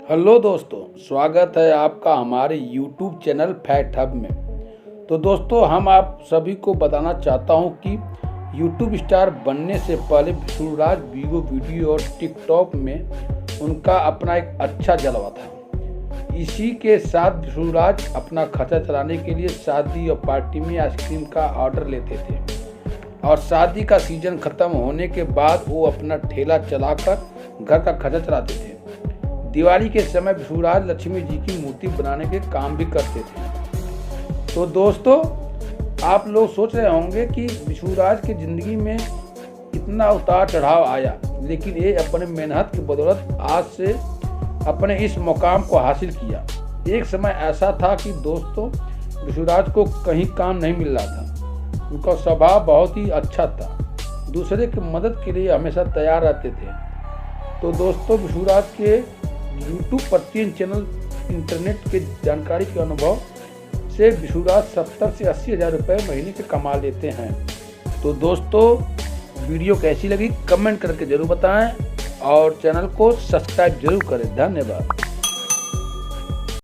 Hello दोस्तों, स्वागत है आपका हमारे YouTube चैनल फैक्ट हब में। तो दोस्तों, हम आप सभी को बताना चाहता हूं कि YouTube स्टार बनने से पहले विशुराज वीगो वीडियो और टिकटॉक में उनका अपना एक अच्छा जलवा था। इसी के साथ विशुराज अपना खर्चा चलाने के लिए शादी और पार्टी में आइसक्रीम का ऑर्डर लेते थे और शादी का सीजन खत्म होने के बाद वो अपना ठेला चलाकर घर का खर्चा चलाते थे। दिवाली के समय विशुराज लक्ष्मी जी की मूर्ति बनाने के काम भी करते थे। तो दोस्तों, आप लोग सोच रहे होंगे कि विशुराज की ज़िंदगी में इतना उतार चढ़ाव आया, लेकिन ये अपने मेहनत की बदौलत आज से अपने इस मुकाम को हासिल किया। एक समय ऐसा था कि दोस्तों, विशुराज को कहीं काम नहीं मिल रहा था। उनका स्वभाव बहुत ही अच्छा था, दूसरे की मदद के लिए हमेशा तैयार रहते थे। तो दोस्तों, विशुराज के YouTube पर 3 चैनल इंटरनेट के जानकारी के अनुभव से विशुराज 70 से 80 हज़ार रुपये महीने के कमा लेते हैं। तो दोस्तों, वीडियो कैसी लगी कमेंट करके ज़रूर बताएं और चैनल को सब्सक्राइब जरूर करें। धन्यवाद।